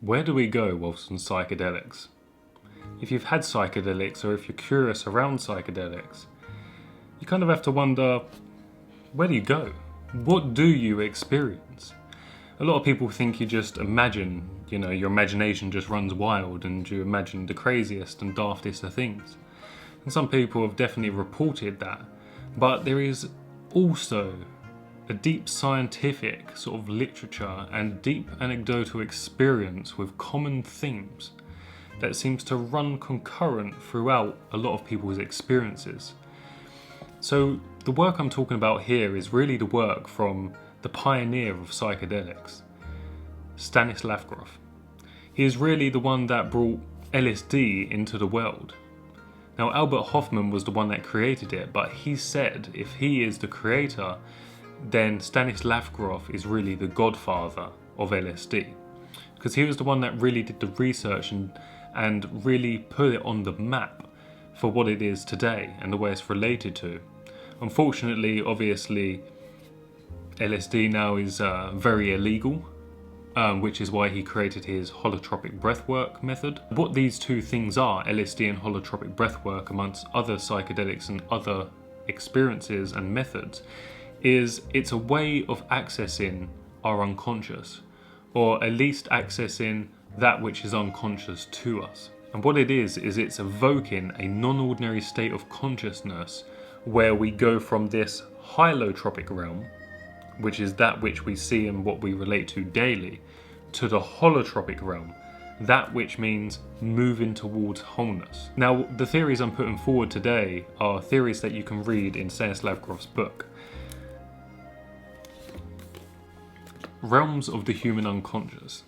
Where do we go whilst on psychedelics? If you've had psychedelics or if you're curious around psychedelics, you kind of have to wonder, where do you go? What do you experience? A lot of people think you just imagine, your imagination just runs wild and you imagine the craziest and daftest of things. And some people have definitely reported that, but there is also a deep scientific sort of literature and deep anecdotal experience with common themes that seems to run concurrent throughout a lot of people's experiences. So the work I'm talking about here is really the work from the pioneer of psychedelics, Stanislav Grof. He is really the one that brought LSD into the world. Now, Albert Hofmann was the one that created it, but he said if he is the creator, then Stanislav Grof is really the godfather of LSD, because he was the one that really did the research and really put it on the map for what it is today and the way it's related to. Unfortunately, obviously, LSD now is very illegal, which is why he created his holotropic breathwork method. What these two things are, LSD and holotropic breathwork, amongst other psychedelics and other experiences and methods, is it's a way of accessing our unconscious, or at least accessing that which is unconscious to us. And what it is it's evoking a non-ordinary state of consciousness where we go from this hylotropic realm, which is that which we see and what we relate to daily, to the holotropic realm, that which means moving towards wholeness. Now, the theories I'm putting forward today are theories that you can read in Stanislav Grof's book, Realms of the Human Unconscious.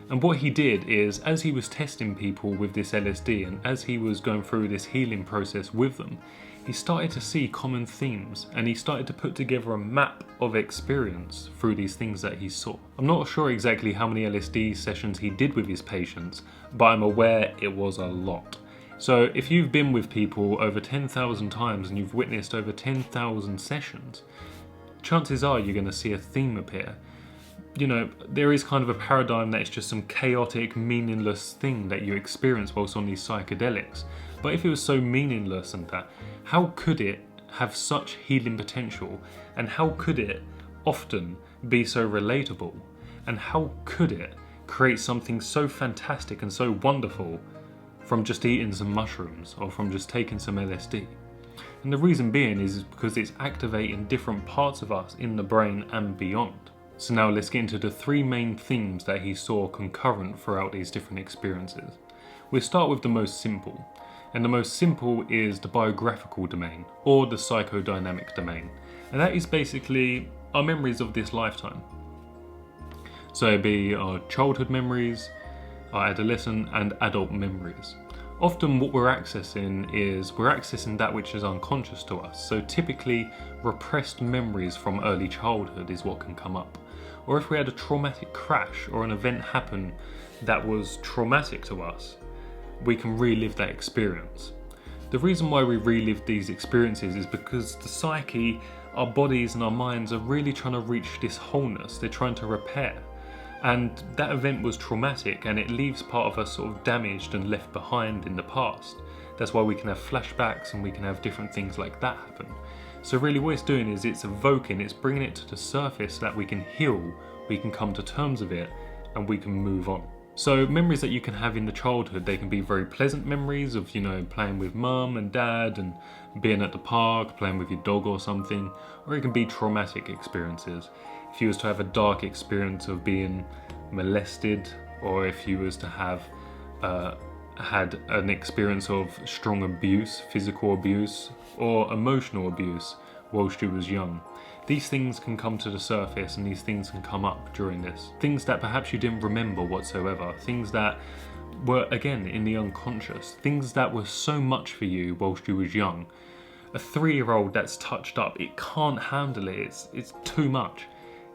And what he did is, as he was testing people with this LSD and as he was going through this healing process with them, he started to see common themes and he started to put together a map of experience through these things that he saw. I'm not sure exactly how many LSD sessions he did with his patients, but I'm aware it was a lot. So if you've been with people over 10,000 times and you've witnessed over 10,000 sessions, chances are you're going to see a theme appear. There is kind of a paradigm that it's just some chaotic, meaningless thing that you experience whilst on these psychedelics. But if it was so meaningless and that, how could it have such healing potential? And how could it often be so relatable? And how could it create something so fantastic and so wonderful from just eating some mushrooms or from just taking some LSD? And the reason being is because it's activating different parts of us in the brain and beyond. So now let's get into the three main themes that he saw concurrent throughout these different experiences. We'll start with the most simple. And the most simple is the biographical domain, or the psychodynamic domain. And that is basically our memories of this lifetime. So it'd be our childhood memories, our adolescent and adult memories. Often what we're accessing that which is unconscious to us. So typically repressed memories from early childhood is what can come up. Or if we had a traumatic crash or an event happen that was traumatic to us, we can relive that experience. The reason why we relive these experiences is because the psyche, our bodies and our minds are really trying to reach this wholeness. They're trying to repair. And that event was traumatic and it leaves part of us sort of damaged and left behind in the past. That's why we can have flashbacks and we can have different things like that happen. So really what it's doing is it's evoking, it's bringing it to the surface so that we can heal, we can come to terms with it and we can move on. So memories that you can have in the childhood, they can be very pleasant memories of, playing with mum and dad and being at the park, playing with your dog or something, or it can be traumatic experiences. If you was to have a dark experience of being molested, or if you was to have had an experience of strong abuse, physical abuse, or emotional abuse whilst you was young. These things can come to the surface and these things can come up during this. Things that perhaps you didn't remember whatsoever. Things that were, again, in the unconscious. Things that were so much for you whilst you was young. A 3-year-old that's touched up, it can't handle it. It's too much.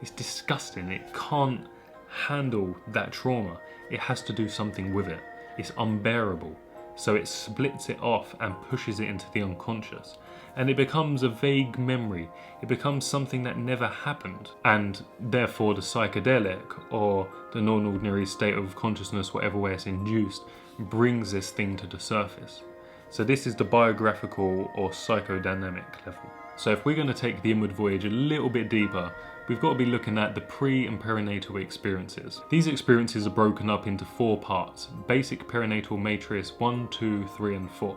It's disgusting. It can't handle that trauma. It has to do something with it. It's unbearable. So it splits it off and pushes it into the unconscious. and it becomes a vague memory. It becomes something that never happened, and therefore the psychedelic or the non-ordinary state of consciousness, whatever way it's induced, brings this thing to the surface. So this is the biographical or psychodynamic level. So if we're going to take the inward voyage a little bit deeper, we've got to be looking at the pre and perinatal experiences. These experiences are broken up into 4 parts: basic perinatal matrix 1, 2, 3 and 4.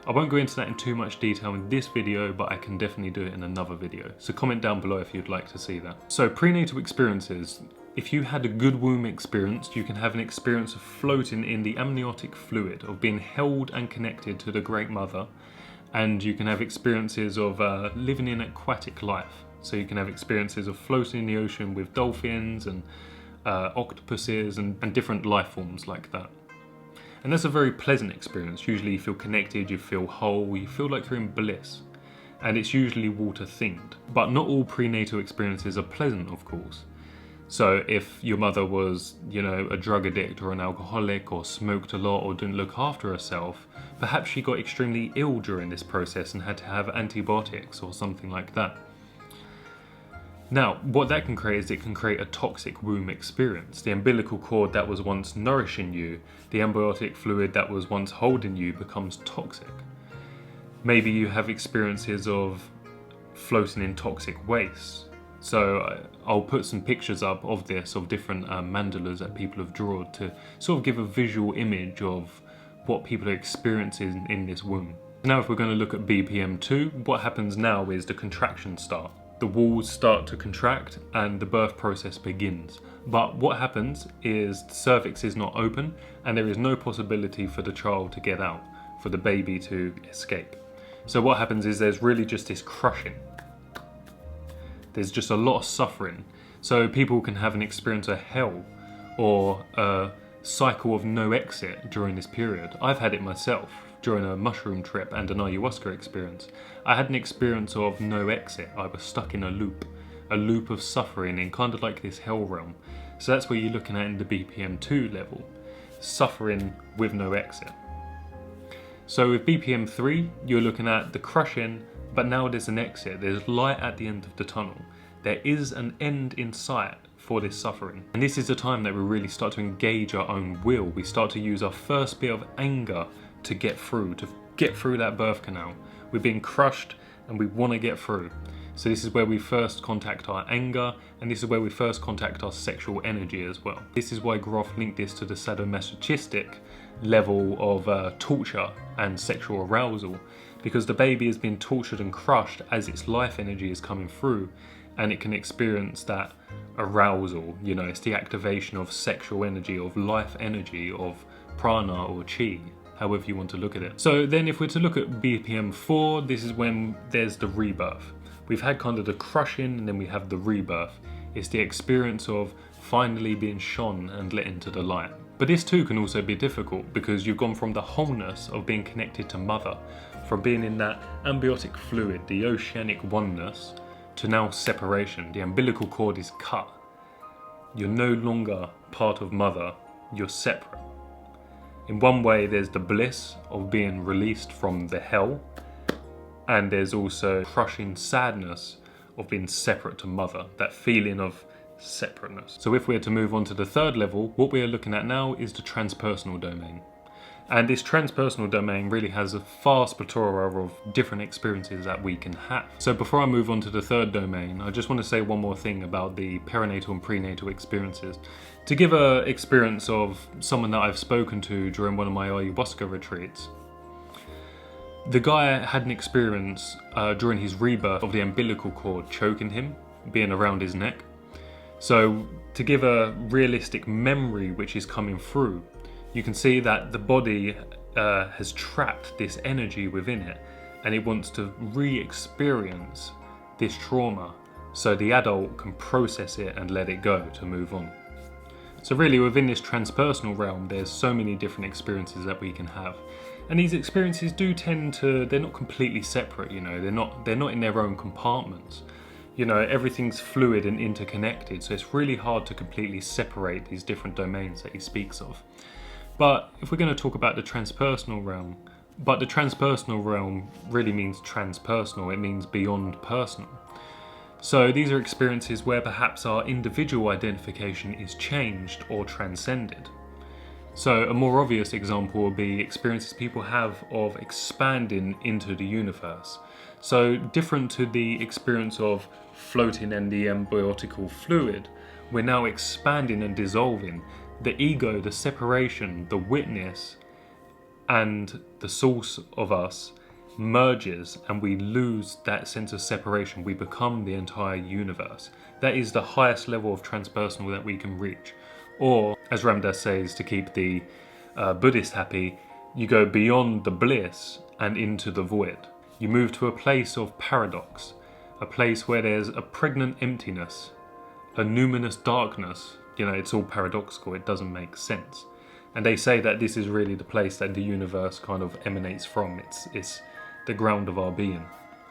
I won't go into that in too much detail in this video, but I can definitely do it in another video. So comment down below if you'd like to see that. So prenatal experiences. If you had a good womb experience, you can have an experience of floating in the amniotic fluid, of being held and connected to the Great Mother. And you can have experiences of living in aquatic life. So you can have experiences of floating in the ocean with dolphins and octopuses and different life forms like that. And that's a very pleasant experience. Usually you feel connected, you feel whole, you feel like you're in bliss. And it's usually water themed. But not all prenatal experiences are pleasant, of course. So if your mother was, a drug addict or an alcoholic or smoked a lot or didn't look after herself, perhaps she got extremely ill during this process and had to have antibiotics or something like that. Now, what that can create is it can create a toxic womb experience. The umbilical cord that was once nourishing you, the amniotic fluid that was once holding you, becomes toxic. Maybe you have experiences of floating in toxic waste. So I'll put some pictures up of this, of different mandalas that people have drawn to sort of give a visual image of what people are experiencing in this womb. Now if we're going to look at BPM 2, what happens now is the contractions start. The walls start to contract and the birth process begins. But what happens is the cervix is not open and there is no possibility for the child to get out, for the baby to escape. So what happens is there's really just this crushing. There's just a lot of suffering. So people can have an experience of hell or a cycle of no exit during this period. I've had it myself during a mushroom trip and an ayahuasca experience. I had an experience of no exit. I was stuck in a loop of suffering in kind of like this hell realm. So that's what you're looking at in the BPM 2 level, suffering with no exit. So with BPM 3, you're looking at the crushing, but now there's an exit. There's light at the end of the tunnel. There is an end in sight for this suffering. And this is the time that we really start to engage our own will. We start to use our first bit of anger to get through that birth canal. We're being crushed and we want to get through. So this is where we first contact our anger, and this is where we first contact our sexual energy as well. This is why Groff linked this to the sadomasochistic level of torture and sexual arousal, because the baby has been tortured and crushed as its life energy is coming through, and it can experience that arousal. It's the activation of sexual energy, of life energy, of prana or chi, however you want to look at it. So then if we're to look at BPM 4, this is when there's the rebirth. We've had kind of the crushing and then we have the rebirth. It's the experience of finally being shone and let into the light. But this too can also be difficult because you've gone from the wholeness of being connected to mother, from being in that amniotic fluid, the oceanic oneness, to now separation. The umbilical cord is cut. You're no longer part of mother, you're separate. In one way, there's the bliss of being released from the hell, and there's also crushing sadness of being separate to mother, that feeling of separateness. So if we're to move on to the third level, what we are looking at now is the transpersonal domain. And this transpersonal domain really has a vast plethora of different experiences that we can have. So before I move on to the third domain, I just want to say one more thing about the perinatal and prenatal experiences. To give an experience of someone that I've spoken to during one of my ayahuasca retreats, the guy had an experience during his rebirth of the umbilical cord choking him, being around his neck. So to give a realistic memory which is coming through, you can see that the body has trapped this energy within it and it wants to re-experience this trauma so the adult can process it and let it go to move on. So really within this transpersonal realm, there's so many different experiences that we can have. And these experiences do tend to, they're not completely separate, they're not in their own compartments. Everything's fluid and interconnected, so it's really hard to completely separate these different domains that he speaks of. But if we're going to talk about the transpersonal realm, But the transpersonal realm really means transpersonal, it means beyond personal. So these are experiences where perhaps our individual identification is changed or transcended. So a more obvious example would be experiences people have of expanding into the universe. So different to the experience of floating in the embryotical fluid, we're now expanding and dissolving. The ego, the separation, the witness, and the source of us merges, and we lose that sense of separation. We become the entire universe. That is the highest level of transpersonal that we can reach. Or, as Ramdas says, to keep the Buddhist happy, you go beyond the bliss and into the void. You move to a place of paradox, a place where there's a pregnant emptiness, a numinous darkness. You know, it's all paradoxical, it doesn't make sense. And they say that this is really the place that the universe kind of emanates from. It's the ground of our being.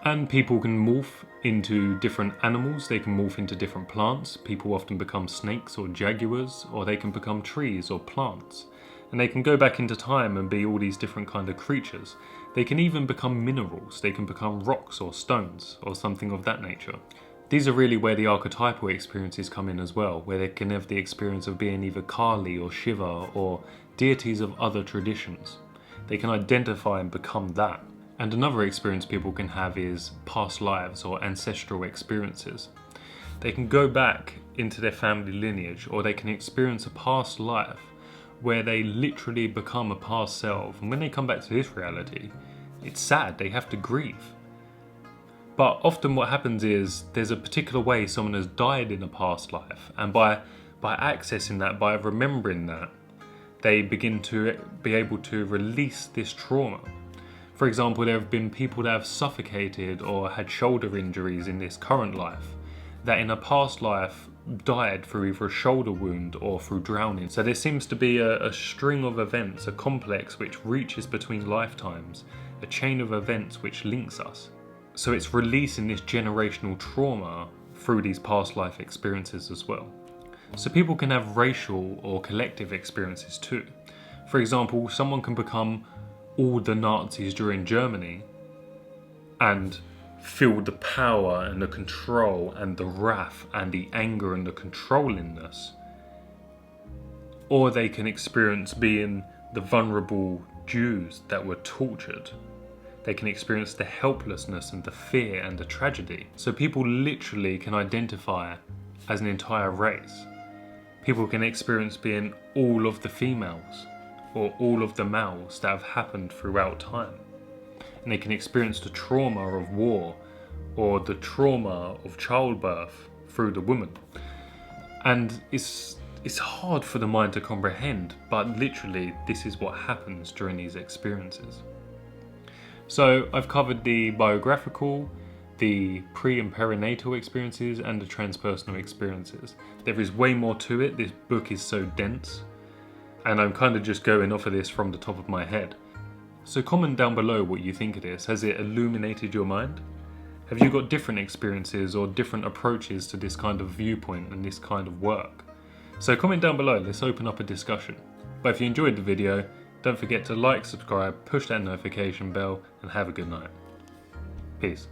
And people can morph into different animals, they can morph into different plants. People often become snakes or jaguars, or they can become trees or plants. And they can go back into time and be all these different kind of creatures. They can even become minerals, they can become rocks or stones or something of that nature. These are really where the archetypal experiences come in as well, where they can have the experience of being either Kali or Shiva or deities of other traditions. They can identify and become that. And another experience people can have is past lives or ancestral experiences. They can go back into their family lineage, or they can experience a past life where they literally become a past self. And when they come back to this reality, it's sad, they have to grieve. But often what happens is there's a particular way someone has died in a past life, and by accessing that, by remembering that, they begin to be able to release this trauma. For example, there have been people that have suffocated or had shoulder injuries in this current life that in a past life died through either a shoulder wound or through drowning. So there seems to be a string of events, a complex which reaches between lifetimes, a chain of events which links us. So it's releasing this generational trauma through these past life experiences as well. So people can have racial or collective experiences too. For example, someone can become all the Nazis during Germany and feel the power and the control and the wrath and the anger and the controllingness. Or they can experience being the vulnerable Jews that were tortured. They can experience the helplessness and the fear and the tragedy. So people literally can identify as an entire race. People can experience being all of the females or all of the males that have happened throughout time. And they can experience the trauma of war or the trauma of childbirth through the woman. And it's hard for the mind to comprehend, but literally this is what happens during these experiences. So I've covered the biographical, the pre and perinatal experiences, and the transpersonal experiences. There is way more to it, this book is so dense, and I'm kind of just going off of this from the top of my head. So comment down below what you think of this. Has it illuminated your mind? Have you got different experiences or different approaches to this kind of viewpoint and this kind of work? So comment down below, let's open up a discussion. But if you enjoyed the video, don't forget to like, subscribe, push that notification bell, and have a good night. Peace.